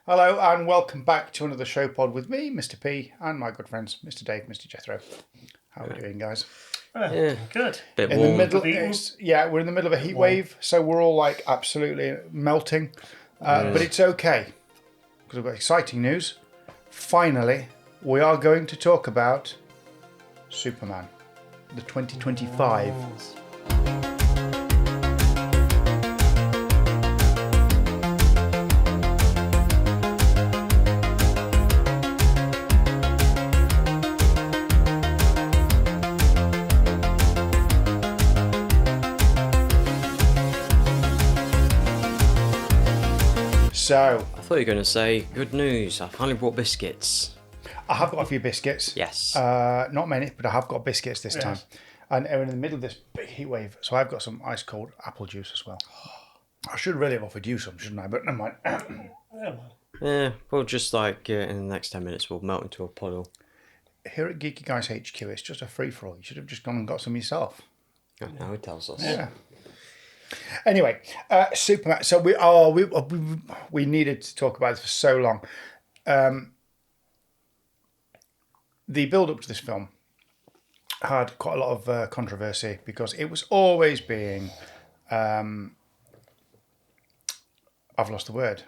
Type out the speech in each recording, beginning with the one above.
Hello and welcome back to another show pod with me, Mr. P, and my good friends, Mr. Dave, Mr. Jethro. How are we doing, guys? Good. Bit In warm. the middle, we're in the middle of a heat wave, so we're all like absolutely melting. But it's okay because we've got exciting news. Finally, we are going to talk about Superman, the 2025. So, I thought you were going to say, good news, I finally brought biscuits. I have got a few biscuits. Yes. Not many, but I have got biscuits this time. And we're in the middle of this big heat wave, so I've got some ice cold apple juice as well. I should really have offered you some, shouldn't I? But never mind. Yeah, well, just like in the next 10 minutes, we'll melt into a puddle. Here at Geeky Guys HQ, it's just a free-for-all. You should have just gone and got some yourself. Now he tells us. Yeah. Anyway, Superman. So we needed to talk about this for so long. The build-up to this film had quite a lot of controversy because it was always being. I've lost the word.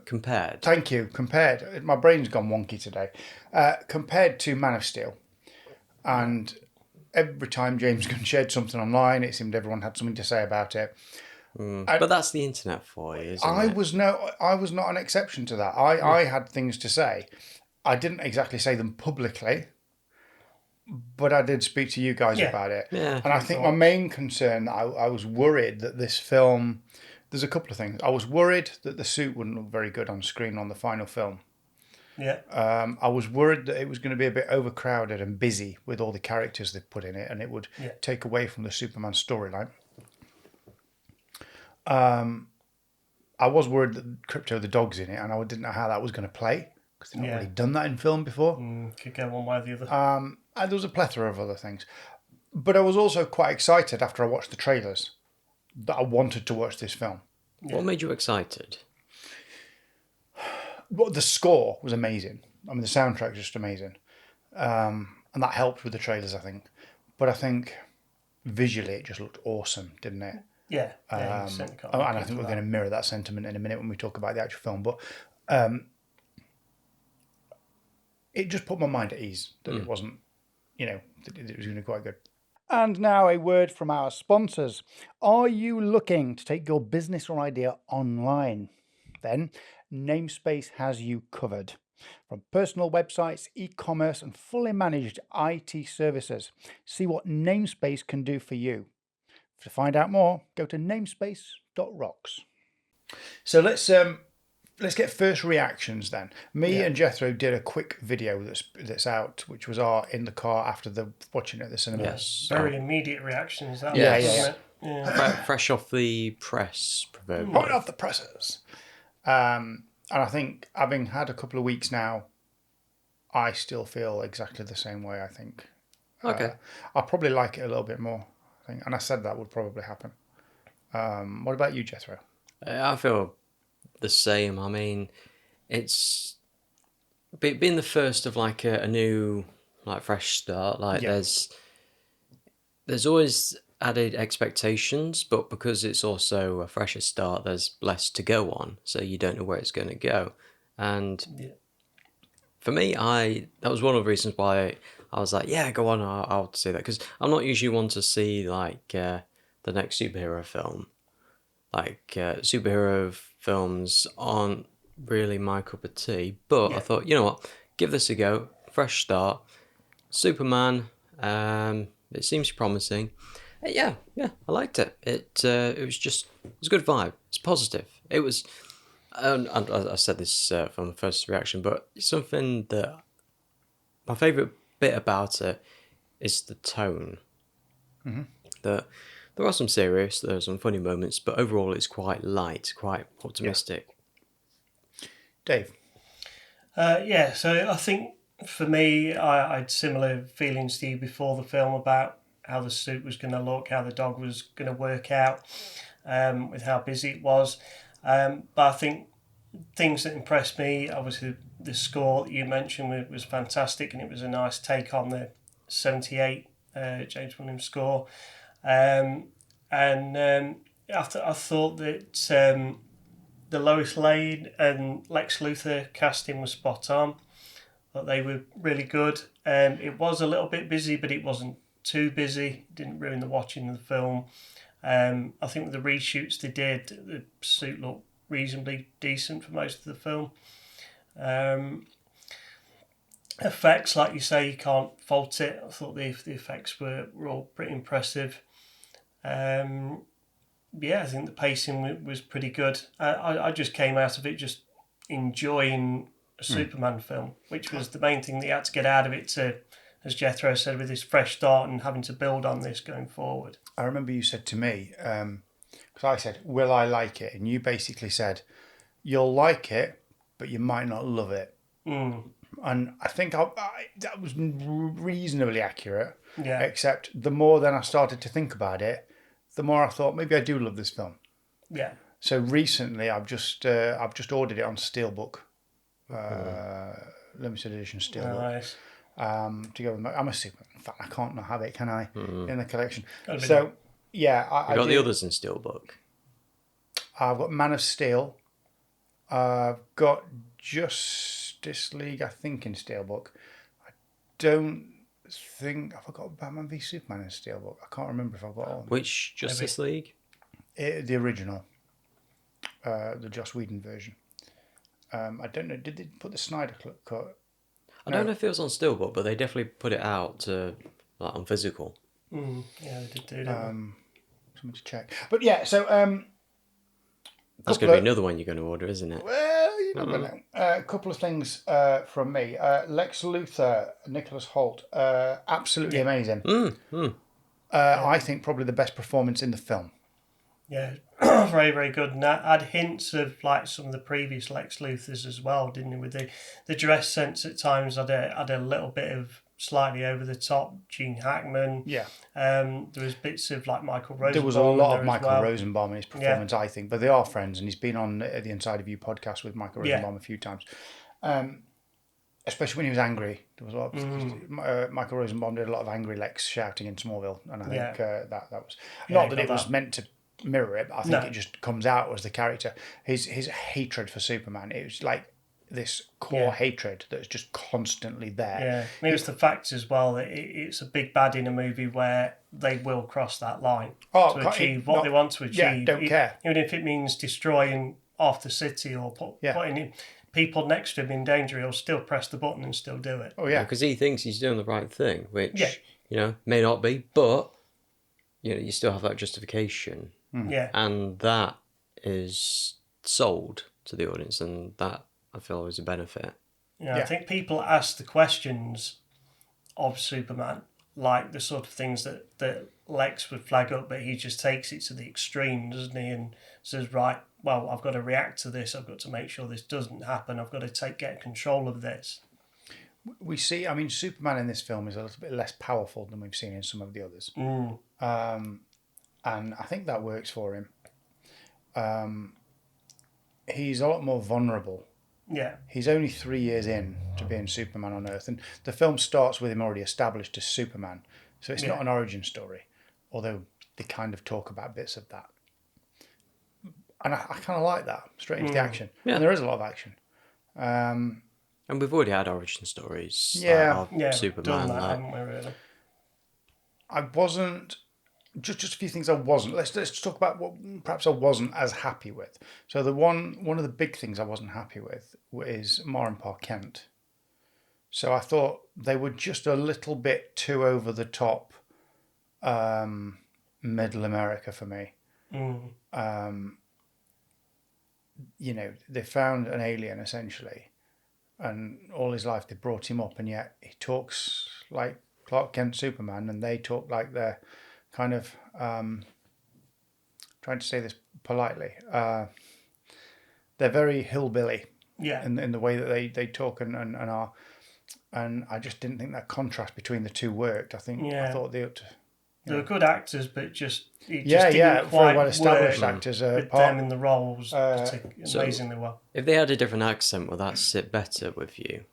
Compared. Thank you. Compared. My brain's gone wonky today. Compared to Man of Steel, and every time James Gunn shared something online, it seemed everyone had something to say about it. But that's the internet for you, isn't I it? was not an exception to that. I had things to say. I didn't exactly say them publicly, but I did speak to you guys about it. Yeah. And I think my main concern, I was worried that this film, there's a couple of things. I was worried that the suit wouldn't look very good on screen on the final film. Yeah. I was worried that it was going to be a bit overcrowded and busy with all the characters they've put in it, and it would take away from the Superman storyline. I was worried that Crypto the dog's in it, and I didn't know how that was going to play because they've not really done that in film before. Could go one way or the other. And there was a plethora of other things, but I was also quite excited after I watched the trailers that I wanted to watch this film. What made you excited? Well, the score was amazing. I mean, the soundtrack was just amazing, and that helped with the trailers, I think. But I think visually it just looked awesome, didn't it? Yeah. And I think we're going to mirror that sentiment in a minute when we talk about the actual film. But it just put my mind at ease that it wasn't, that it was going to be quite good. And now a word from our sponsors. Are you looking to take your business or idea online? Then Namespace has you covered. From personal websites, e-commerce, and fully managed IT services. See what Namespace can do for you. To find out more, go to namespace.rocks. So let's get first reactions then. Me and Jethro did a quick video that's out, which was in the car after watching it at the cinema. Yes. Very immediate reactions. That Yeah. Fresh off the press, proverbially. Hot off the presses. And I think, having had a couple of weeks now, I still feel exactly the same way, I think. Okay. I'll probably like it a little bit more, I think. And I said that would probably happen. What about you, Jethro? I feel the same. I mean, it's being the first of like a new, like fresh start. Like there's always added expectations, but because it's also a fresher start, there's less to go on, so you don't know where it's going to go. And for me, that was one of the reasons why I was like, yeah, go on, I'll see that, because I'm not usually one to see like the next superhero film. Like superhero films aren't really my cup of tea, but I thought, you know what, give this a go, fresh start. Superman, it seems promising. Yeah, I liked it. It was a good vibe. It's positive. It was, and I said this from the first reaction, but something that my favourite bit about it is the tone. There are some serious, there are some funny moments, but overall it's quite light, quite optimistic. Dave? So I think for me, I had similar feelings to you before the film about how the suit was going to look, how the dog was going to work out, with how busy it was. But I think things that impressed me, obviously the score that you mentioned was fantastic, and it was a nice take on the 78 James Gunn score. I thought that the Lois Lane and Lex Luthor casting was spot on. Thought they were really good. It was a little bit busy, but it wasn't too busy. Didn't ruin the watching of the film. I think with the reshoots they did, the suit looked reasonably decent for most of the film. Effects, like you say, you can't fault it. I thought the effects were all pretty impressive. I think the pacing was pretty good. I just came out of it just enjoying a Superman film, which was the main thing that you had to get out of it to, as Jethro said, with this fresh start and having to build on this going forward. I remember you said to me, because I said, will I like it? And you basically said, you'll like it, but you might not love it. And I think that was reasonably accurate, Yeah. except the more then I started to think about it, the more I thought, maybe I do love this film. Yeah. So recently I've just ordered it on Steelbook, limited edition Steelbook. Nice. To go with I'm a Superman. In fact, I can't not have it, can I? In the collection. Gotta be So done. yeah, You got the others in Steelbook. I've got Man of Steel. I've got Justice League, I think, in Steelbook. I don't think have I got Batman v Superman in Steelbook. I can't remember if I've got all. Which Justice League? The original, the Joss Whedon version. I don't know. Did they put the Snyder cut? I don't know if it was on Steelbook, but they definitely put it out to on physical. Yeah, they did do that. Something to check. But yeah, so That's going to be another one you're going to order, isn't it? well, you never know. A couple of things from me. Lex Luthor, Nicholas Hoult, absolutely amazing. I think probably the best performance in the film. Yeah, very, very good. And that had hints of like some of the previous Lex Luthors as well, didn't he? With the dress sense at times had a little bit of slightly over the top Gene Hackman. Yeah. There was bits of like Michael Rosenbaum. There was a lot of as Michael well. Rosenbaum in his performance, I think, but they are friends, and he's been on the Inside of You podcast with Michael Rosenbaum a few times. Especially when he was angry. There was a lot of, Michael Rosenbaum did a lot of angry Lex shouting in Smallville, and I think that was not that it was meant to mirror it, but I think it just comes out as the character. His hatred for Superman, it was like this core hatred that's just constantly there. Yeah, and it was the fact as well that it's a big bad in a movie where they will cross that line to achieve what they want to achieve. Yeah, don't care. Even if it means destroying half the city or putting people next to him in danger, he'll still press the button and still do it. Oh yeah, because he thinks he's doing the right thing, which may not be, but you still have that justification. Yeah, and that is sold to the audience, and that I feel is a benefit. I think people ask the questions of Superman, like the sort of things that Lex would flag up, but he just takes it to the extreme, doesn't he? And says, right, well, I've got to react to this. I've got to make sure this doesn't happen. I've got to get control of this. We see, Superman in this film is a little bit less powerful than we've seen in some of the others. And I think that works for him. He's a lot more vulnerable. Yeah. He's only 3 years in to being Superman on Earth, and the film starts with him already established as Superman. So it's not an origin story, although they kind of talk about bits of that. And I kind of like that, straight into the action. Yeah. And there is a lot of action. And we've already had origin stories. Yeah. Superman. Done that, haven't we, really? I wasn't... Just a few things I wasn't. Let's just talk about what perhaps I wasn't as happy with. So one of the big things I wasn't happy with is Ma and Pa Kent. So I thought they were just a little bit too over the top, middle America for me. They found an alien essentially, and all his life they brought him up, and yet he talks like Clark Kent, Superman, and they talk like they're kind of trying to say this politely. They're very hillbilly in the way that they talk and are, and I just didn't think that contrast between the two worked. I thought they ought to They were good actors, but it just Yeah, didn't quite very well established work actors. with them in the roles So- amazingly well. If they had a different accent, would that sit better with you?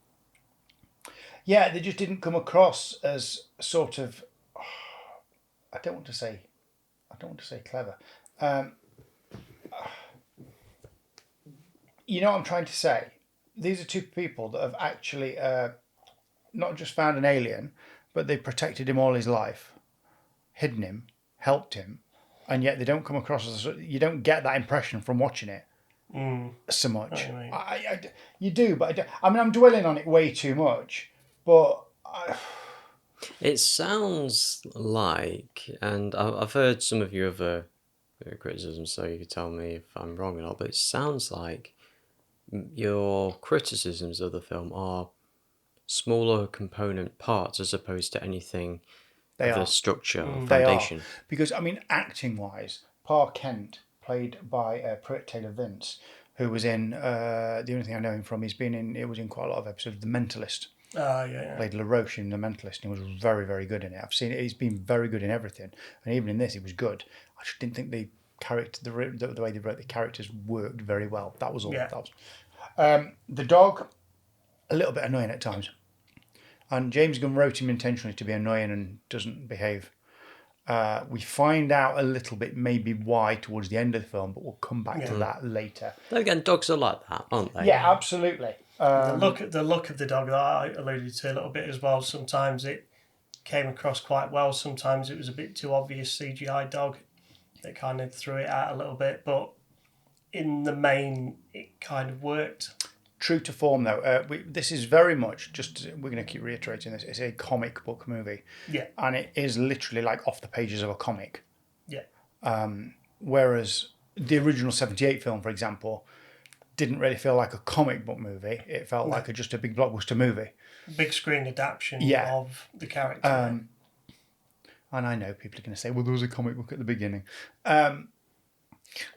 Yeah, they just didn't come across as sort of. I don't want to say clever. You know what I'm trying to say? These are two people that have actually not just found an alien, but they've protected him all his life, hidden him, helped him, and yet they don't come across as. You don't get that impression from watching it so much. You do, but I mean, I'm dwelling on it way too much. But It sounds like, and I've heard some of your other criticisms, so you can tell me if I'm wrong or not, but it sounds like your criticisms of the film are smaller component parts as opposed to anything they of are. the structure or They are. foundation. Because, I mean, acting wise, Pa Kent, played by Pruitt Taylor Vince, who was in, the only thing I know him from, it was in quite a lot of episodes of The Mentalist. Yeah. Played LaRoche in The Mentalist, and he was very, very good in it. I've seen it, he's been very good in everything. And even in this, he was good. I just didn't think the way they wrote the characters worked very well. That was all. Yeah. That was. The dog, a little bit annoying at times. And James Gunn wrote him intentionally to be annoying and doesn't behave. We find out a little bit maybe why towards the end of the film, but we'll come back to that later. Then again, dogs are like that, aren't they? Yeah, absolutely. The look of the dog that I alluded to a little bit as well. Sometimes it came across quite well. Sometimes it was a bit too obvious CGI dog that kind of threw it out a little bit. But in the main, it kind of worked. True to form, though, this is very much we're going to keep reiterating this. It's a comic book movie. Yeah. And it is literally like off the pages of a comic. Yeah. Whereas the original 78 film, for example, didn't really feel like a comic book movie. It felt like just a big blockbuster movie. Big screen adaptation of the character. And I know people are going to say, well, there was a comic book at the beginning.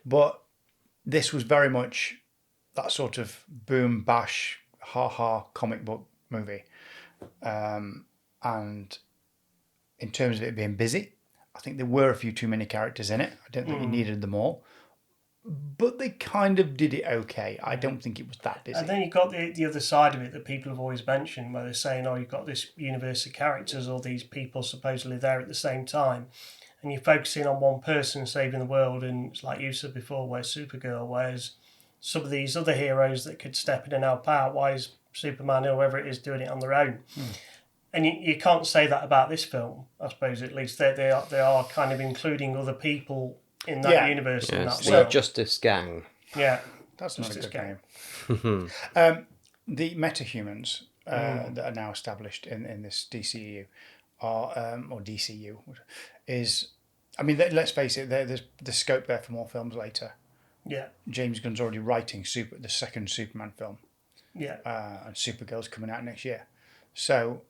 But this was very much that sort of boom, bash, ha-ha comic book movie. And in terms of it being busy, I think there were a few too many characters in it. I don't think you needed them all. But they kind of did it okay. I don't think it was that busy. And then you've got the other side of it that people have always mentioned, where they're saying, oh, you've got this universe of characters, all these people supposedly there at the same time, and you're focusing on one person saving the world, and it's like you said before, where's Supergirl, where's some of these other heroes that could step in and help out, why is Superman or whoever it is doing it on their own? And you can't say that about this film, I suppose, at least. They are kind of including other people in that universe. Yeah, in it's that the world. Justice Gang. Yeah. That's not a Justice good Gang. name. The metahumans that are now established in this DCU are, or DCU, is, I mean, let's face it, there's the scope there for more films later. Yeah. James Gunn's already writing the second Superman film. Yeah. And Supergirl's coming out next year. So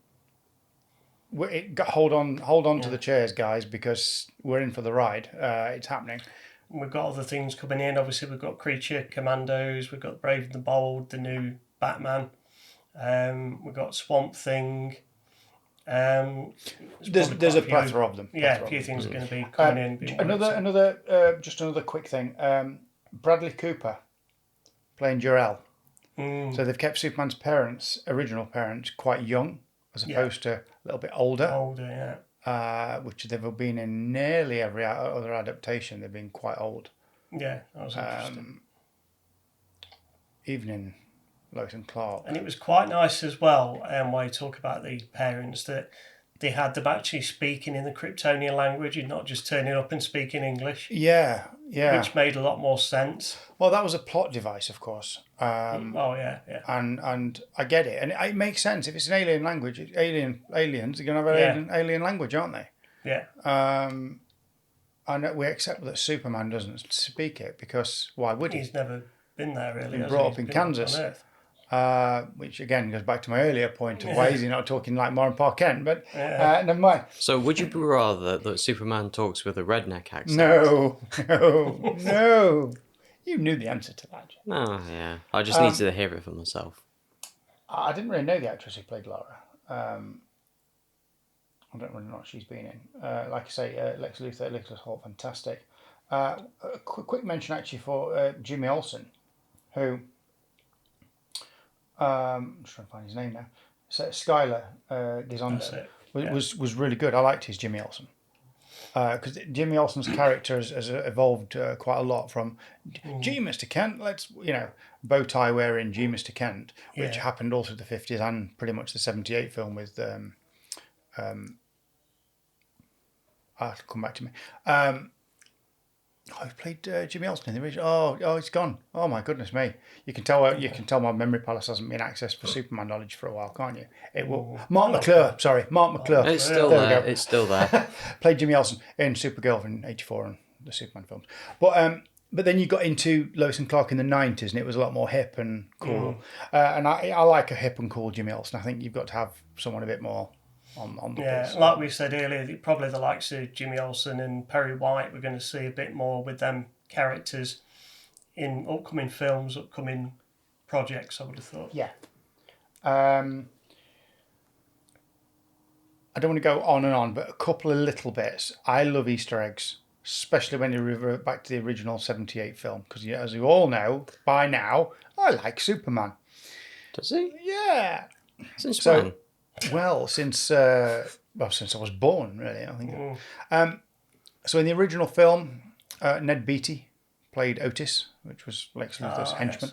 hold on to the chairs, guys, because we're in for the ride. It's happening. We've got other things coming in. Obviously, we've got Creature Commandos, we've got Brave and the Bold, the new Batman. We've got Swamp Thing. There's a plethora of them. Yeah, a few things are going to be coming in. Another quick thing. Bradley Cooper playing Jor-El. So they've kept Superman's original parents, quite young, as opposed to a little bit older. Older, yeah. Which they've been in nearly every other adaptation. They've been quite old. Yeah, that was interesting. Even in Lois and Clark. And it was quite nice as well, where you talk about the parents, that they had them actually speaking in the Kryptonian language and not just turning up and speaking English. Yeah. Which made a lot more sense. Well, that was a plot device, of course. Yeah. And I get it. And it makes sense. If it's an alien language, aliens are going to have an alien language, aren't they? Yeah. And we accept that Superman doesn't speak it, because why would he? He's never been there, really. He's brought up in Kansas. Which again goes back to my earlier point of why is he not talking like Warren Park Kent, but never mind. So would you rather that Superman talks with a redneck accent? No. You knew the answer to that. Oh, yeah. I just need to hear it for myself. I didn't really know the actress who played Laura. I don't really know what she's been in. Like I say, Lex Luthor, Nicholas Hoult, fantastic. A quick mention actually for Jimmy Olsen, who I'm just trying to find his name now. So Skylar Gisondo was really good. I liked his Jimmy Olsen. Because Jimmy Olsen's character has evolved quite a lot from Gee, Mr. Kent, let's, bow tie wearing Gee, Mr. Kent, which happened all through the 50s and pretty much the 78 film with, I'll come back to me. He played Jimmy Olsen in the original. Oh, it's gone. Oh my goodness me! You can tell my memory palace hasn't been accessed for Superman knowledge for a while, can't you? It will. Mark McClure. Sorry, Mark McClure. It's still there. It's still there. Played Jimmy Olsen in Supergirl in '84 and the Superman films. But then you got into Lois and Clark in the '90s, and it was a lot more hip and cool. And I like a hip and cool Jimmy Olsen. I think you've got to have someone a bit more on the bus. Like we said earlier, probably the likes of Jimmy Olsen and Perry White, we're going to see a bit more with them characters in upcoming films, upcoming projects, I would have thought. Yeah. I don't want to go on and on, but a couple of little bits. I love Easter eggs, especially when you revert back to the original 78 film, because as you all know, by now, I like Superman. Does he? Yeah. Since when? Well, since I was born, really, I think. So in the original film, Ned Beatty played Otis, which was Lex Luthor's henchman.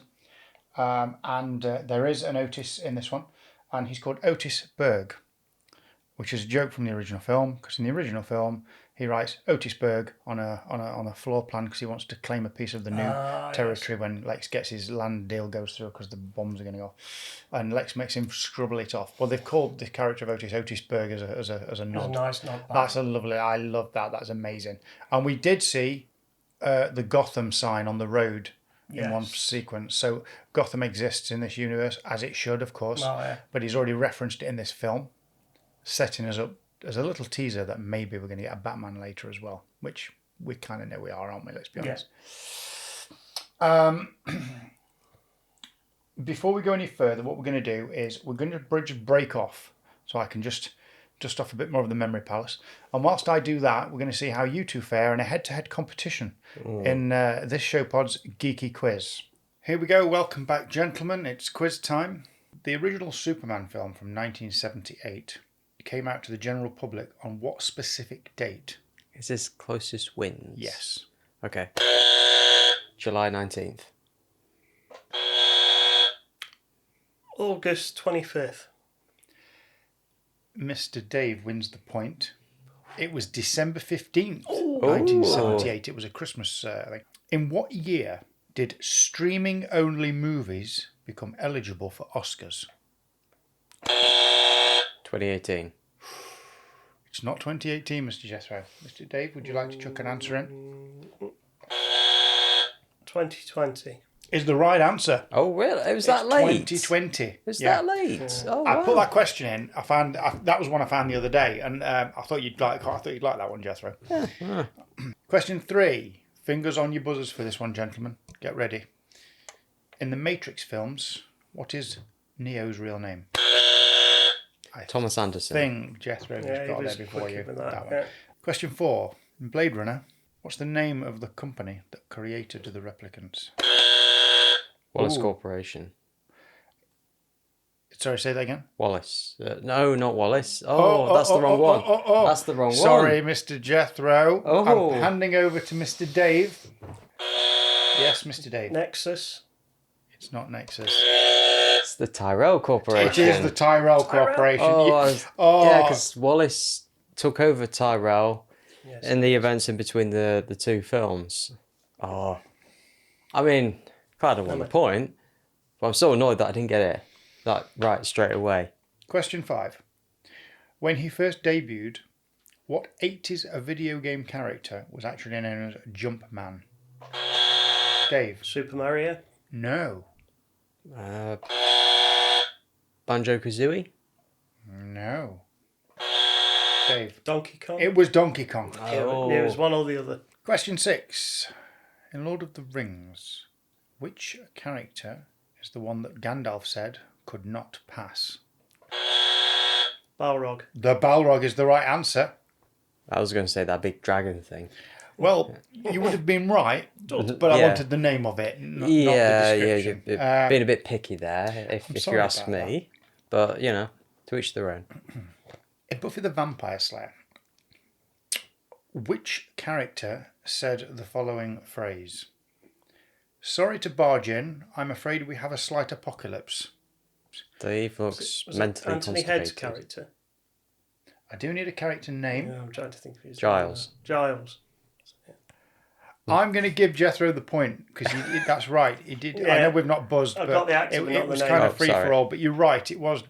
Yes. And there is an Otis in this one, and he's called Otis Berg, which is a joke from the original film, because in the original film, he writes Otis Berg on a floor plan because he wants to claim a piece of the new territory when Lex gets his land deal goes through because the bombs are going to go off, and Lex makes him scribble it off. Well, they've called the character of Otis Berg as a nod. A nice nod. That's a lovely. I love that. That's amazing. And we did see the Gotham sign on the road in one sequence. So Gotham exists in this universe as it should, of course. Oh, yeah. But he's already referenced it in this film, setting us up as a little teaser that maybe we're going to get a Batman later as well, which we kind of know we are, aren't we? Let's be honest. Before we go any further, what we're going to do is we're going to break off so I can just dust off a bit more of the memory palace. And whilst I do that, we're going to see how you two fare in a head-to-head competition in this show pod's Geeky Quiz. Here we go. Welcome back, gentlemen. It's quiz time. The original Superman film from 1978 came out to the general public on what specific date? Is this closest wins? Yes. Okay. July 19th. August 25th. Mr. Dave wins the point. It was December 15th, 1978. It was a Christmas thing. In what year did streaming-only movies become eligible for Oscars? 2018. It's not 2018, Mr. Jethro. Mr. Dave, would you like to chuck an answer in? 2020. Is the right answer. Oh, really? It was that late? 2020. Is that late? Oh, I wow. put that question in. That was one I found the other day, and I thought you'd like that one, Jethro. Yeah. Question 3. Fingers on your buzzers for this one, gentlemen. Get ready. In the Matrix films, what is Neo's real name? Thomas Anderson. Thing Jethro got there before you. That one. Yeah. Question 4. In Blade Runner, what's the name of the company that created the replicants? Wallace Corporation. Sorry, say that again. Wallace. No, not Wallace. That's the wrong one. That's the wrong one. Sorry, Mr. Jethro. Oh. I'm handing over to Mr. Dave. Yes, Mr. Dave. Nexus. It's not Nexus. It's the Tyrell Corporation. It is the Tyrell Corporation. Yeah, because Wallace took over Tyrell in the events in between the two films. Oh. I mean, kind of won the point, but I'm so annoyed that I didn't get it right straight away. Question 5. When he first debuted, what 80s video game character was actually known as Jumpman? Dave. Super Mario. No. Banjo-Kazooie? No. Dave. Donkey Kong. It was Donkey Kong. It was one or the other. Question 6. In Lord of the Rings, which character is the one that Gandalf said could not pass? Balrog. The Balrog is the right answer. I was going to say that big dragon thing. Well, you would have been right, but I Yeah. wanted the name of it, not the Yeah, description. you're being a bit picky there, if you sorry ask about me. But, to each their own. In Buffy the Vampire Slayer, which character said the following phrase? Sorry to barge in, I'm afraid we have a slight apocalypse. Dave looks Was it mentally Anthony Head's constipated. character? I do need a character name. Yeah, I'm trying to think of his Giles. name. Giles. I'm going to give Jethro the point because that's right. He did. I know we've not buzzed, I've but got the actor, but not it the was name. kind of Oh, free sorry. for all. But you're right. It was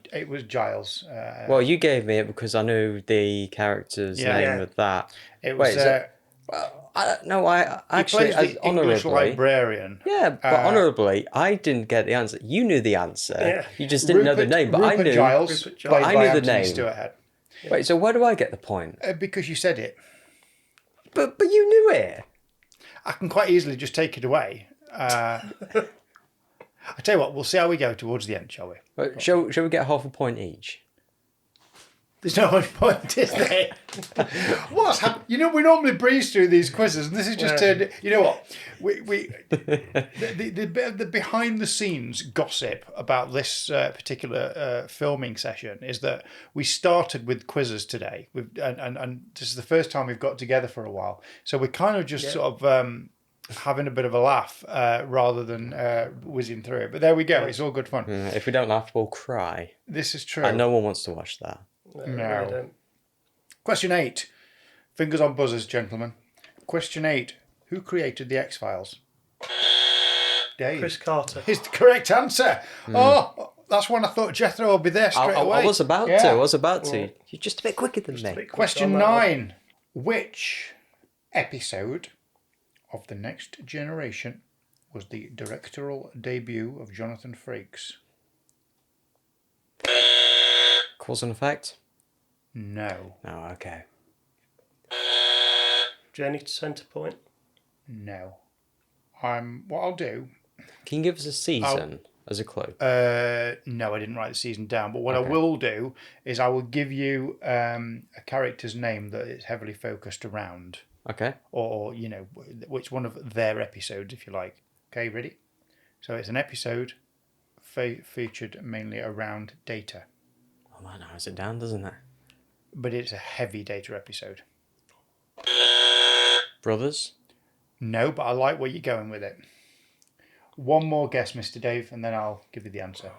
Giles. Well, you gave me it because I knew the character's Yeah. name Yeah. with that. it was. Wait, is it- I don't know. I he actually, plays as the English honourably. librarian. Yeah, but honourably, I didn't get the answer. You knew the answer. Yeah. You just didn't know the name. But Rupert I knew. Giles, Rupert Giles. played I by knew the Anthony name. Stewart Head. Wait, so where do I get the point? Because you said it. But you knew it. I can quite easily just take it away. I tell you what, we'll see how we go towards the end, shall we? Shall we get half a point each? There's no much point, is there? What's happened? We normally breeze through these quizzes, and this is just turned. You know what? The behind the scenes gossip about this particular filming session is that we started with quizzes today, and this is the first time we've got together for a while. So we're kind of just sort of having a bit of a laugh rather than whizzing through it. But there we go. It's all good fun. If we don't laugh, we'll cry. This is true. And no one wants to watch that. No. I don't. Question 8. Fingers on buzzers, gentlemen. Question 8. Who created the X-Files? Dave. Chris Carter. Is the correct answer. Oh, that's one I thought Jethro would be there straight away. I was about to. I was about to. You're just a bit quicker than Just me. a bit quick Question on that one. 9. Which episode of The Next Generation was the directorial debut of Jonathan Frakes? Cause and effect? No. Oh, okay. Journey to Centre Point. No. What I'll do... Can you give us a season as a clue? No, I didn't write the season down. But what I will do is I will give you a character's name that is heavily focused around. Okay. Or, which one of their episodes, if you like. Okay, ready? So it's an episode featured mainly around data. Oh, that narrows it down, doesn't it? But it's a heavy data episode. Brothers? No, but I like where you're going with it. One more guess, Mr. Dave, and then I'll give you the answer.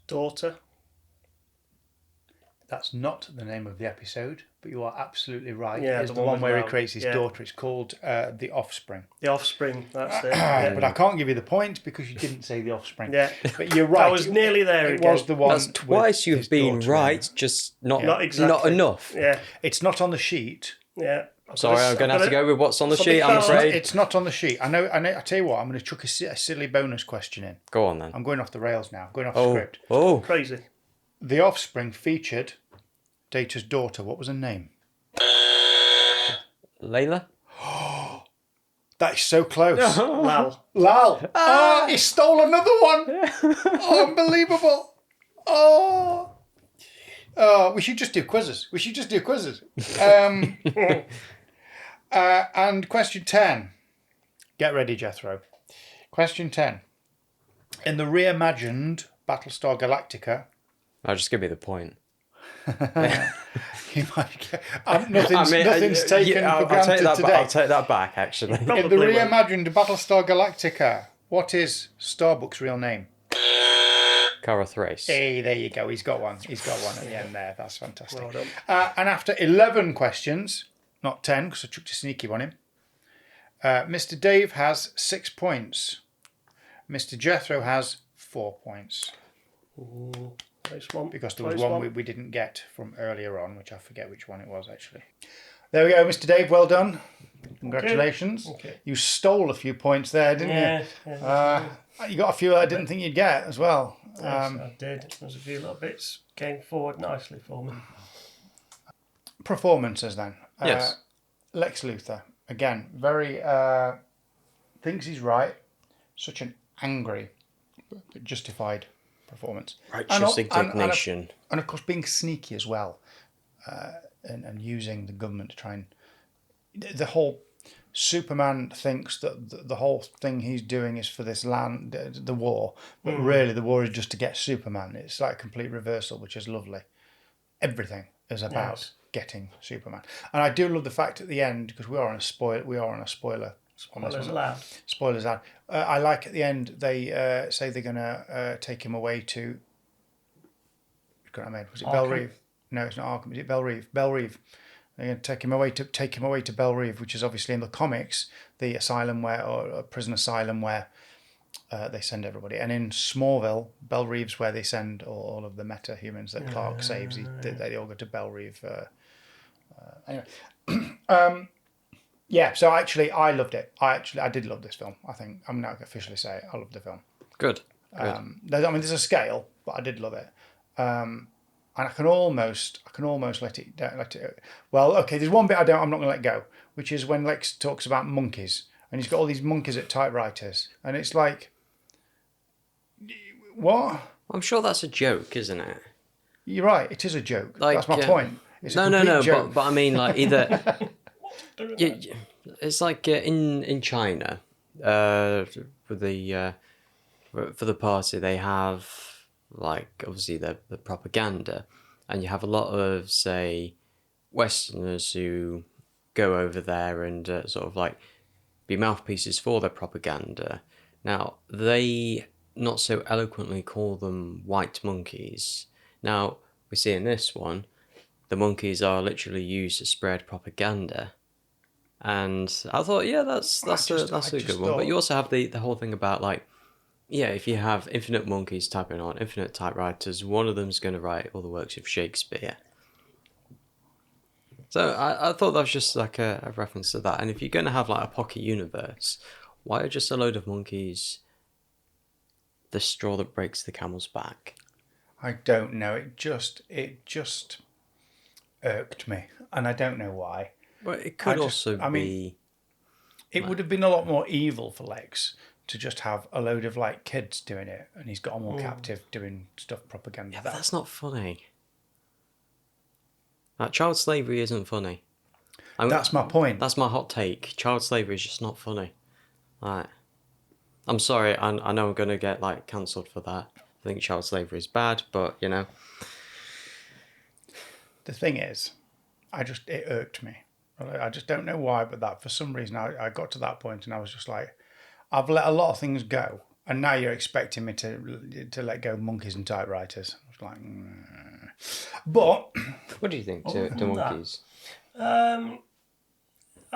Daughter. That's not the name of the episode, but you are absolutely right. Yeah, it's the the one one with where he Val. creates his Yeah. daughter. It's called The Offspring. The Offspring. That's it. Yeah. But I can't give you the point because you didn't say The Offspring. Yeah. But you're right. I was nearly there It again. was the one. That's with twice you've his been daughter in right, it. just not Not exactly. not enough. Yeah. It's not on the sheet. Yeah. Sorry, I'm going to have to go with what's on the something sheet, I'm fell- afraid. It's not on the sheet. I know. I tell you what. I'm going to chuck a silly bonus question in. Go on then. I'm going off the rails now. I'm going off the Oh, script. oh. Crazy. The Offspring featured Data's daughter. What was her name? Layla? That is so close. Lal. Lal. Oh, he stole another one. Oh, unbelievable. Oh. We should just do quizzes. And question 10. Get ready, Jethro. Question 10. In the reimagined Battlestar Galactica, I'll just give me the point. you might get, nothing's taken for granted today. I'll take that back, actually. In the Probably won't. reimagined Battlestar Galactica, what is Starbuck's real name? Cara Thrace. Hey, there you go. He's got one. At the end there. That's fantastic. Well done. And after 11 questions, not 10 because I chucked a sneaky one in, Mr. Dave has 6 points. Mr. Jethro has 4 points. Close one. Because there was Close one we didn't get from earlier on, which I forget which one it was actually. There we go, Mr. Dave. Well done. Congratulations. Okay. You stole a few points there, didn't you? Yeah. You got a few I didn't think you'd get as well. Yes, I did. There's a few little bits came forward nicely for me. Performances then. Yes. Lex Luthor, again, very thinks he's right. Such an angry but justified performance. Righteous And indignation. and of course being sneaky as well, and using the government to try and the whole Superman thinks that the whole thing he's doing is for this land, the war, but really the war is just to get Superman. It's like a complete reversal, which is lovely. Everything is about getting Superman, and I do love the fact at the end, because we are on a spoiler. Spoilers allowed. Spoilers out. I like at the end they say they're gonna take him away to. Was it Belle Reve? No, it's not Arkham. Is it Belle Reve? Belle Reve. They're going to take him away to Belle Reve, which is obviously in the comics the asylum or a prison asylum where they send everybody. And in Smallville, Belle Reve's where they send all of the meta humans that Clark saves. They all go to Belle Reve. Anyway. Yeah, so actually I loved it. I did love this film. I think I'm now officially say it. I loved the film. Good. There's a scale, but I did love it. And I can almost let it. Well, okay. There's one bit I'm not going to let go, which is when Lex talks about monkeys, and he's got all these monkeys at typewriters, and it's like, what? I'm sure that's a joke, isn't it? You're right. It is a joke. Like, that's my point. It's no. Joke. But I mean, like either. It's like in China, for the party they have, like, obviously the propaganda, and you have a lot of, say, Westerners who go over there and sort of like be mouthpieces for their propaganda. Now, they not so eloquently call them white monkeys. Now, we see in this one, the monkeys are literally used to spread propaganda. And I thought, yeah, that's a good one. But you also have the whole thing about, like, yeah, if you have infinite monkeys typing on infinite typewriters, one of them's going to write all the works of Shakespeare. So I thought that was just like a reference to that. And if you're going to have like a pocket universe, why are just a load of monkeys the straw that breaks the camel's back? I don't know. It just irked me, and I don't know why. But it could be. It would have been a lot more evil for Lex to just have a load of like kids doing it, and he's got them all captive doing stuff propaganda. Yeah, but that's not funny. Like, child slavery isn't funny. That's my point. That's my hot take. Child slavery is just not funny. Like, I'm sorry. I know I'm gonna get like cancelled for that. I think child slavery is bad, but you know. The thing is, it irked me. I just don't know why, but that for some reason I got to that point and I was just like, I've let a lot of things go, and now you're expecting me to let go of monkeys and typewriters. I was like, But what do you think to monkeys? I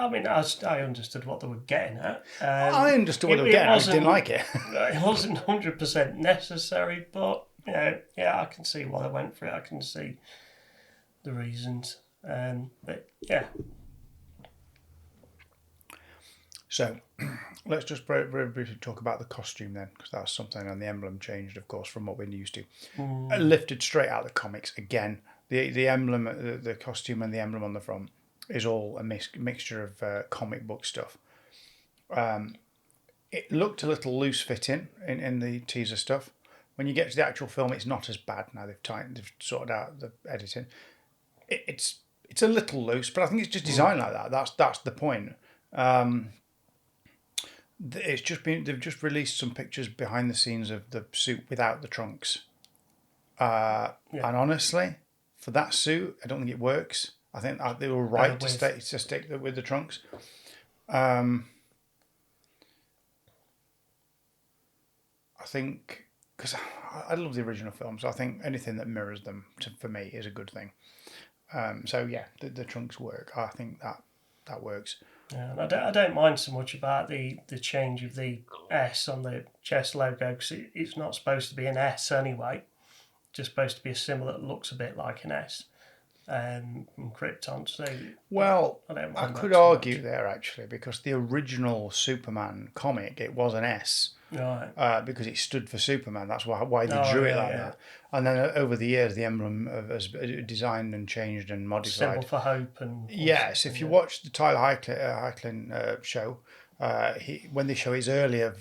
mean, I understood what they were getting at. I understood what they were getting at. I just didn't like it. It wasn't 100% necessary, but yeah, I can see why they went for it. I can see the reasons. But yeah. So let's just very, very briefly talk about the costume then, because that's something, and the emblem changed, of course, from what we're used to. Lifted straight out of the comics again. The emblem, the costume, and the emblem on the front is all a mixture of comic book stuff. It looked a little loose fitting in the teaser stuff. When you get to the actual film, it's not as bad now. They've sorted out the editing. It's a little loose, but I think it's just designed like that. That's the point. They've just released some pictures behind the scenes of the suit without the trunks. And honestly, for that suit, I don't think it works. I think they were right to stick with the trunks. I think, because I love the original films, I think anything that mirrors them for me is a good thing. So yeah, the trunks work. I think that works. Yeah, and I don't mind so much about the change of the S on the chest logo, because it's not supposed to be an S anyway. It's just supposed to be a symbol that looks a bit like an S. From Krypton. So well, I could argue there actually, because the original Superman comic, it was an S. Right. Because it stood for Superman. That's why they drew it like that. And then over the years, the emblem has designed and changed and modified. Symbol for hope and. Yes, if you watch the Tyler Hoechlin show, when they show his earlier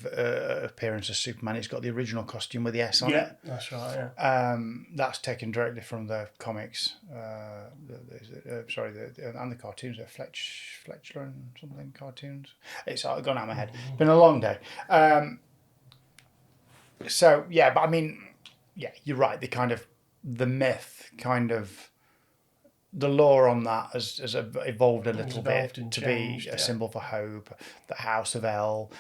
appearance as Superman, he's got the original costume with the S on Yeah, it. that's right. Yeah. That's taken directly from the comics. And the cartoons are Fletcher and something cartoons. It's gone out of my head. It's been a long day. So yeah, but I mean, yeah, you're right. The myth kind of. The lore on that has evolved a little bit to be a symbol for hope, the House of El,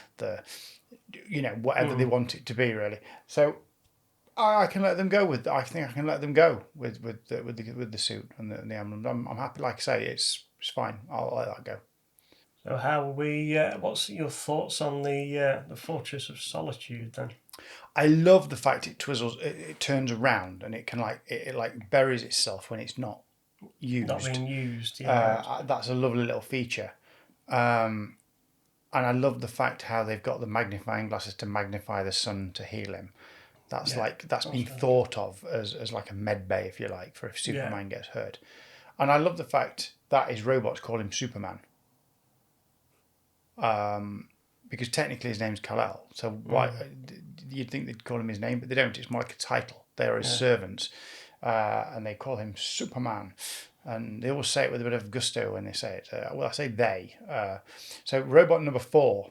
whatever they want it to be, really. So I can let them go with. I think I can let them go with the suit and the emblem. I'm happy. Like I say, it's fine. I'll let that go. So how we? What's your thoughts on the Fortress of Solitude then? I love the fact it twizzles, it turns around, and it can it buries itself when it's not used. Not being used. Yeah. That's a lovely little feature. And I love the fact how they've got the magnifying glasses to magnify the sun to heal him. That's been thought of as like a med bay, if you like, for if Superman gets hurt. And I love the fact that his robots call him Superman. Because technically his name's Kal-El. So why you'd think they'd call him his name, but they don't. It's more like a title. They're his servants. And they call him Superman. And they always say it with a bit of gusto when they say it. I say they. So robot number 4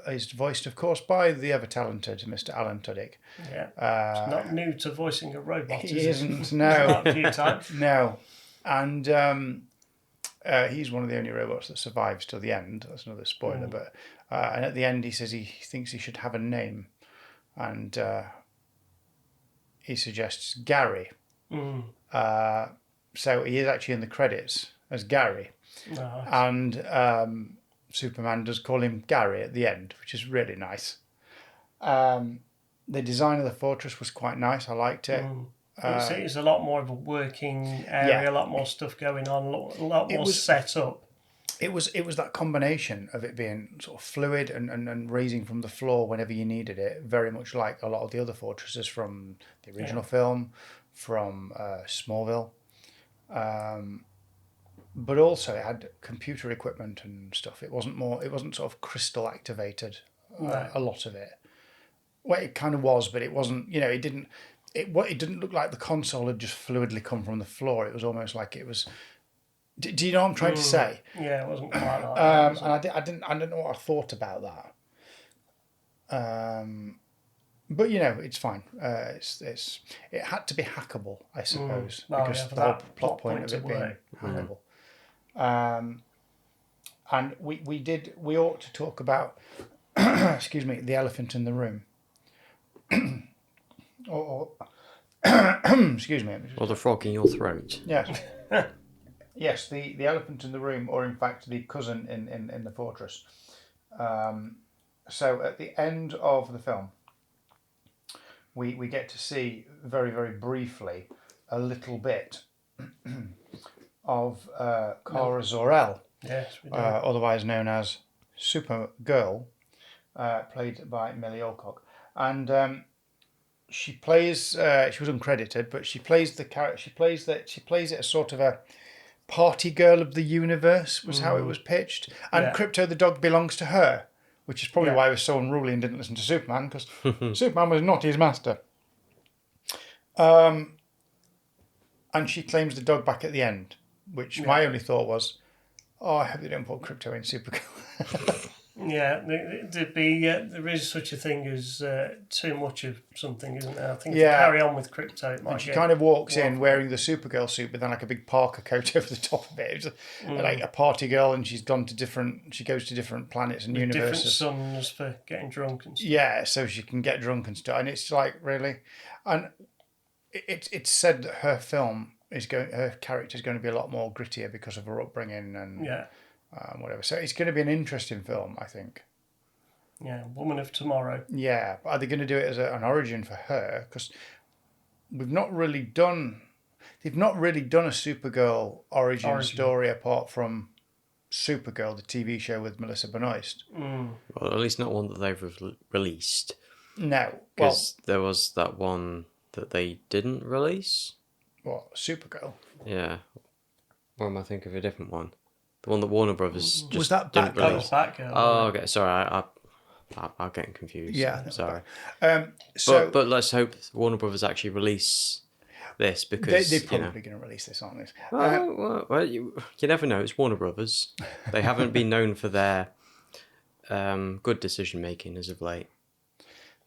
is voiced, of course, by the ever-talented Mr. Alan Tudyk. Yeah. It's not new to voicing a robot, He is isn't, it? no. A few times. No. And he's one of the only robots that survives till the end. That's another spoiler. But and at the end, he says he thinks he should have a name. And he suggests Gary. So he is actually in the credits as Gary. Nice. And Superman does call him Gary at the end, which is really nice. The design of the fortress was quite nice. I liked it. It's a lot more of a working area, a lot more stuff going on, a lot more set up. It was that combination of it being sort of fluid and raising from the floor whenever you needed it, very much like a lot of the other fortresses from the original film, from Smallville. But also it had computer equipment and stuff. It wasn't sort of crystal activated. A lot of it. Well, it kind of was, but it wasn't. It didn't. It didn't look like the console had just fluidly come from the floor. It was almost like it was. Do you know what I'm trying to say? Yeah, it wasn't quite like that. And I didn't know what I thought about that. But it's fine. It had to be hackable, I suppose, because the whole plot point of it being hackable. And we ought to talk about, excuse me, the elephant in the room. or excuse me. Or the frog in your throat. Yes. Yes, the elephant in the room, or in fact the cousin in the fortress. So at the end of the film, we get to see very, very briefly a little bit of Kara Zor-El, Yes, we do. otherwise known as Supergirl, played by Millie Alcock, and she plays. She was uncredited, but she plays the character. She plays it as sort of a party girl of the universe, was how it was pitched, and Crypto the dog belongs to her, which is probably why he was so unruly and didn't listen to Superman, because Superman was not his master. And she claims the dog back at the end, which my only thought was, I hope they don't put Crypto in Supergirl. Yeah, there is such a thing as too much of something, isn't there? I think Yeah. to carry on with Crypto, it might And she get kind of walks in wearing the Supergirl suit, but then like a big parka coat over the top of it. It was like a party girl, and she goes to different planets and different universes. suns for getting drunk and stuff. Yeah, so she can get drunk and stuff. And it's like, really, and it's said that her character is going to be a lot more grittier because of her upbringing and whatever. So it's going to be an interesting film, I think. Yeah, Woman of Tomorrow. Yeah, but are they going to do it as an origin for her? Because they've not really done a Supergirl origin story apart from Supergirl, the TV show with Melissa Benoist. Well, at least not one that they've released. No, Because there was that one that they didn't release. What, Supergirl? Yeah. Or am I thinking of a different one? The one that Warner Brothers just Was that didn't Batgirl? That release. was Batgirl. Oh, okay. Sorry, I'm getting confused. Yeah, Sorry. So But let's hope Warner Brothers actually release this because they're you know. probably going to release this, aren't they? Well, you never know. It's Warner Brothers. They haven't been known for their good decision making as of late.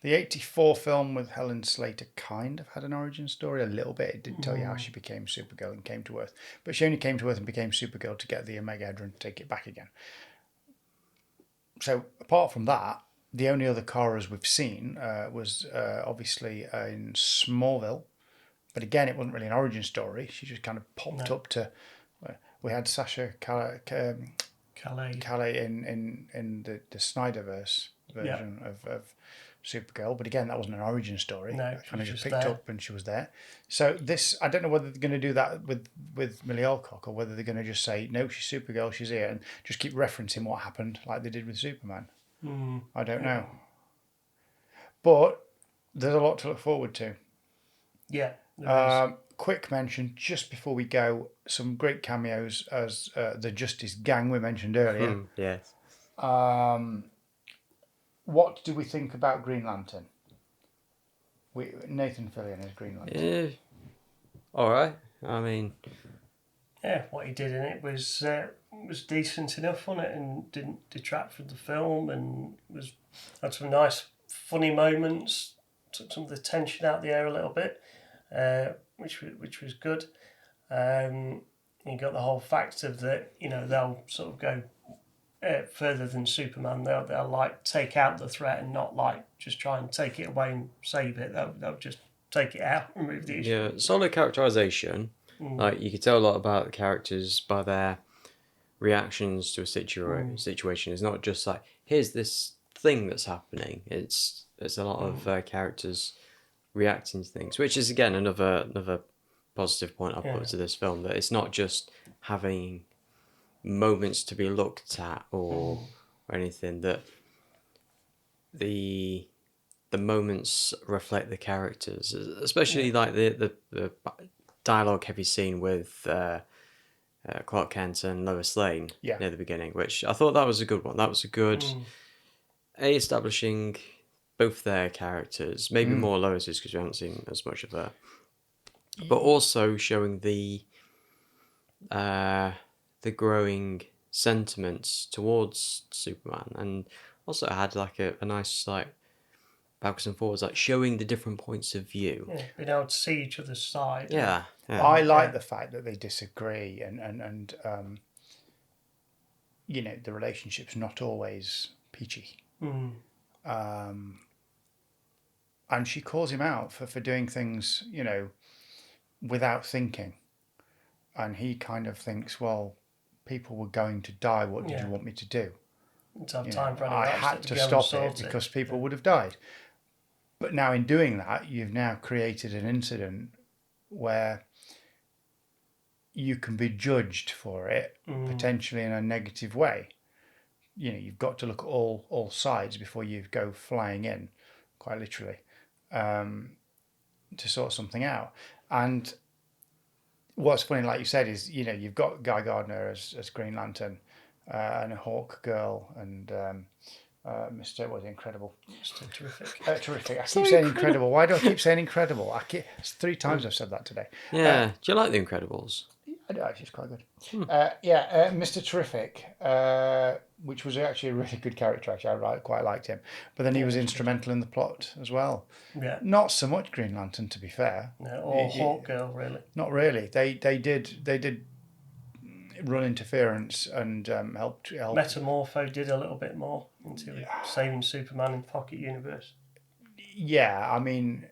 The 84 film with Helen Slater kind of had an origin story a little bit. It didn't tell you how she became Supergirl and came to Earth. But she only came to Earth and became Supergirl to get the Omega Hedron to take it back again. So apart from that, the only other Karas we've seen was obviously in Smallville. But again, it wasn't really an origin story. She just kind of popped up to... we had Sasha Calais in the Snyderverse version of Supergirl, but again, that wasn't an origin story. No, That kind of she just was picked there. up and she was there. So this, I don't know whether they're going to do that with Millie Alcock or whether they're going to just say, no, she's Supergirl, she's here, and just keep referencing what happened like they did with Superman. I don't know. But there's a lot to look forward to. Yeah. There is. Quick mention, just before we go, some great cameos as the Justice Gang we mentioned earlier. Yes. What do we think about Green Lantern? Nathan Fillion as Green Lantern. Yeah. All right. I mean, Yeah, what he did in it was decent enough on it and didn't detract from the film and had some nice funny moments, took some of the tension out of the air a little bit, which was good. You got the whole fact of that, they'll sort of go further than Superman. They'll like take out the threat and not like just try and take it away and save it. They'll just take it out and remove the issue. yeah, solid characterization. Like you could tell a lot about the characters by their reactions to a situation. It's not just like here's this thing that's happening. It's a lot of characters reacting to things, which is again another positive point I'll put to this film, that it's not just having moments to be looked at or anything, that the moments reflect the characters, especially like the dialogue heavy scene with Clark Kent and Lois Lane near the beginning, which I thought that was a good one. That was a good establishing both their characters, maybe more Lois's because we haven't seen as much of her, but also showing the growing sentiments towards Superman, and also had like a nice like backwards and forwards, like showing the different points of view. Yeah, being able to see each other's side. Yeah. I like the fact that they disagree and the relationship's not always peachy. And she calls him out for doing things, without thinking. And he kind of thinks, well, people were going to die. What did you want me to do? To have time for anyone I else had to go and stop it sort because people would have died. But now in doing that, you've now created an incident where you can be judged for it, potentially in a negative way. You've got to look at all sides before you go flying in, quite literally, to sort something out. And what's funny, like you said, is you've got Guy Gardner as Green Lantern, and a Hawk Girl, and Mr. Was Incredible. Mr. Terrific. Terrific. I keep saying incredible. Why do I keep saying incredible? It's 3 times I've said that today. Yeah. Do you like The Incredibles? I do actually. It's quite good. Mr. Terrific, which was actually a really good character. Actually, I quite liked him. But then he was instrumental in the plot as well. Yeah. Not so much Green Lantern, to be fair. No, or Hawk Girl, really. Not really. They did run interference and help. Metamorpho did a little bit more into saving Superman in the Pocket Universe. Yeah, I mean,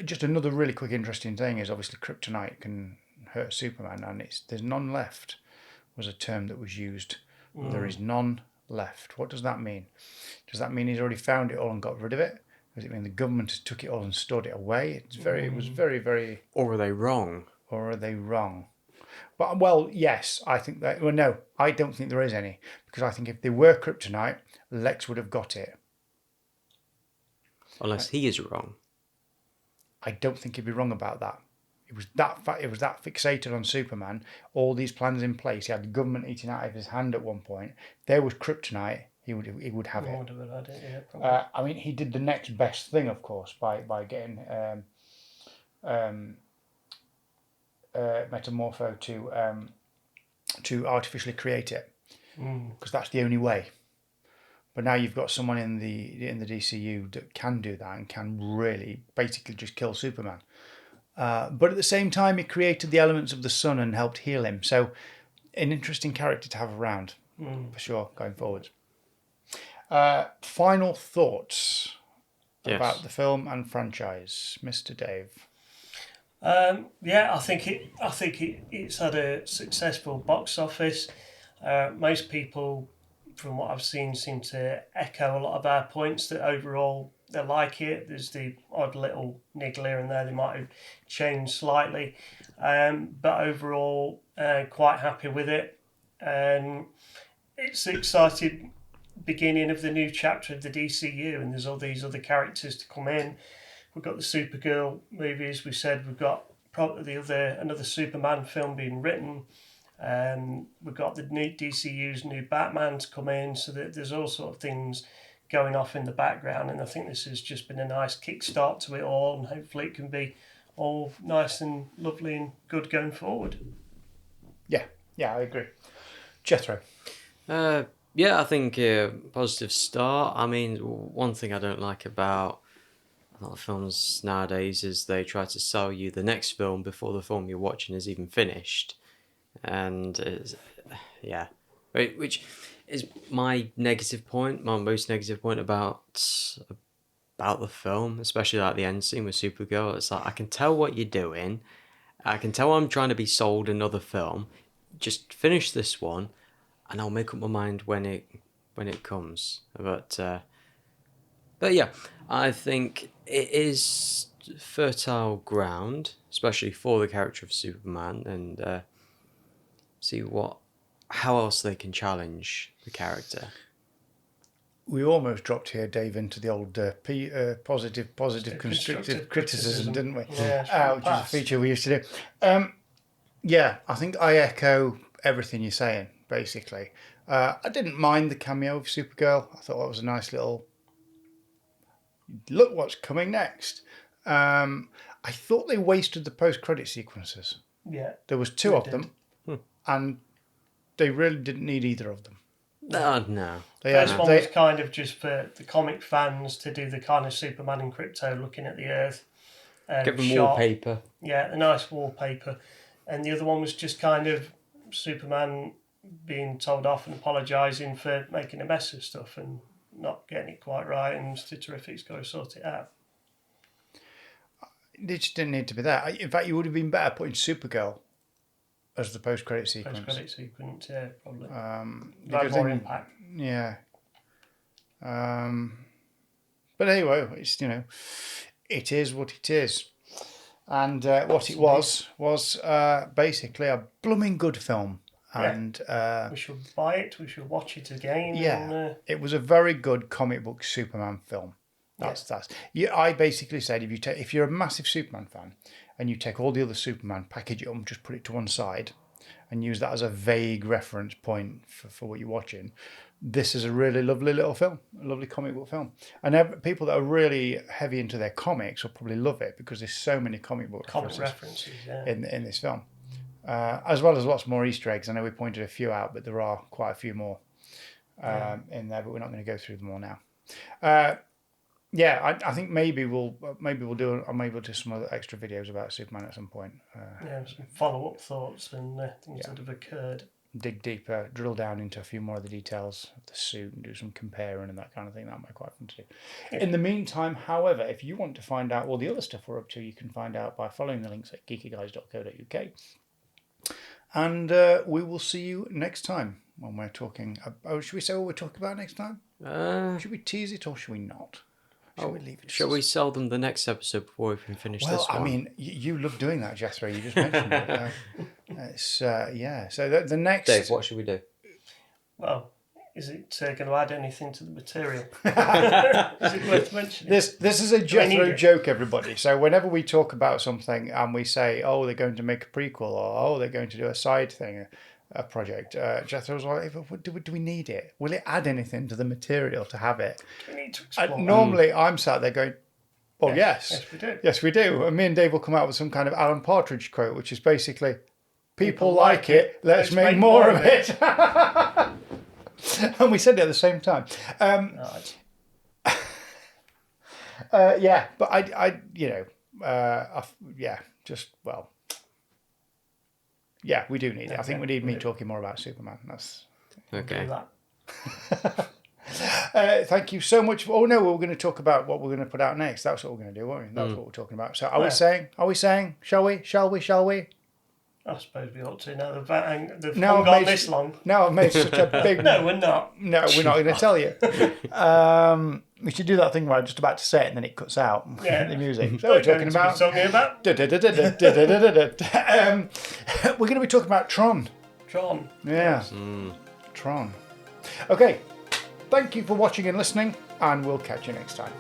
just another really quick interesting thing is obviously kryptonite can hurt Superman, and there's none left was a term that was used. There is none left. What does that mean? Does that mean he's already found it all and got rid of it? Does it mean the government has took it all and stored it away? It was very, very. Or are they wrong? Or are they wrong? But, well, yes, I think that... Well, no, I don't think there is any. Because I think if they were kryptonite, Lex would have got it. Unless he is wrong. I don't think he'd be wrong about that. It was that it was that fixated on Superman. All these plans in place. He had the government eating out of his hand at one point. There was kryptonite. He would have it. Would have had it, yeah, probably. I mean, he did the next best thing, of course, by getting Metamorpho to artificially create it, because that's the only way. But now you've got someone in the DCU that can do that and can really basically just kill Superman. But at the same time, it created the elements of the sun and helped heal him. So, an interesting character to have around for sure going forward. Final thoughts about the film and franchise, Mr. Dave. Yeah, I think it's had a successful box office. Most people, from what I've seen, seem to echo a lot of our points that overall they like it. There's the odd little niggle here and there they might have changed slightly, but overall quite happy with it. It's the exciting beginning of the new chapter of the DCU, and there's all these other characters to come in. We've got the Supergirl movies. We said we've got probably another Superman film being written. We've got the new DCU's new Batman to come in, so that there's all sort of things going off in the background, and I think this has just been a nice kickstart to it all, and hopefully it can be all nice and lovely and good going forward. Yeah, I agree. Jethro. Yeah, I think positive start. I mean, one thing I don't like about a lot of films nowadays is they try to sell you the next film before the film you're watching is even finished. And which is my negative point, my most negative point about the film, especially like the end scene with Supergirl. It's like, I can tell what you're doing. I can tell I'm trying to be sold another film. Just finish this one, and I'll make up my mind when it comes. But yeah, I think it is fertile ground, especially for the character of Superman, and see how else they can challenge the character. We almost dropped here, Dave, into the old positive, constructive criticism, didn't we? Yeah, which is a feature we used to do. Yeah, I think I echo everything you're saying, basically. I didn't mind the cameo of Supergirl. I thought that was a nice little look what's coming next. I thought they wasted the post-credit sequences. Yeah. There was two of them, and they really didn't need either of them. No. First one was kind of just for the comic fans to do the kind of Superman and Krypto looking at the Earth. Give them wallpaper. Yeah, a nice wallpaper. And the other one was just kind of Superman being told off and apologising for making a mess of stuff and not getting it quite right, and Mr. Terrific's got to sort it out. It just didn't need to be that. In fact, you would have been better putting Supergirl as the post-credit sequence. Post-credit sequence, yeah, probably. Because more impact. Yeah. But anyway, it's it is what it is. And what it was basically a blooming good film. And we should buy it. We should watch it again. Yeah, and, it was a very good comic book Superman film. That's. I basically said if you're a massive Superman fan and you take all the other Superman, package it up, and just put it to one side, and use that as a vague reference point for what you're watching, this is a really lovely little film, a lovely comic book film. And people that are really heavy into their comics will probably love it because there's so many comic book references in this film. As well as lots more Easter eggs. I know we pointed a few out, but there are quite a few more in there, but we're not going to go through them all now. I think maybe we'll do some other extra videos about Superman at some point. Some follow-up thoughts and things that have occurred. Dig deeper, drill down into a few more of the details of the suit and do some comparing and that kind of thing. That might be quite fun to do. Yeah. In the meantime, however, if you want to find out all the other stuff we're up to, you can find out by following the links at geekyguys.co.uk. And we will see you next time when we're talking about... should we say what we're talking about next time? Should we tease it or should we not? Should we leave it? Shall we sell them the next episode before we can finish this one? I mean, you love doing that, Jethro. You just mentioned it. So the next... Dave, what should we do? Well, Is it going to add anything to the material? Is it worth mentioning? This is a need Jethro it? joke, everybody. So whenever we talk about something and we say, "Oh, they're going to make a prequel," or "Oh, they're going to do a side thing, a project," Jethro's like, "Do we need it? Will it add anything to the material to have it?" We need to explore. Normally, I'm sat there going, "Oh, yes, Yes, we do. yes, we do." And me and Dave will come out with some kind of Alan Partridge quote, which is basically, "People like like it. Let's make more of it." And we said it at the same time. Right. Yeah, but we do need it. I think we need me talking more about Superman. That's Okay. Do that. thank you so much. Oh no, we're going to talk about what we're going to put out next. That's what we're going to do, weren't we? That's what we're talking about. So are we saying? Shall we? I suppose we ought to. Now they've Now gone this long. Now I've made such a big. No, we're not. No, we're not going to tell you. We should do that thing where I'm just about to say it and then it cuts out the music. So we're talking about. We're going to be talking about Tron. Tron. Yeah. Tron. Okay. Thank you for watching and listening, and we'll catch you next time.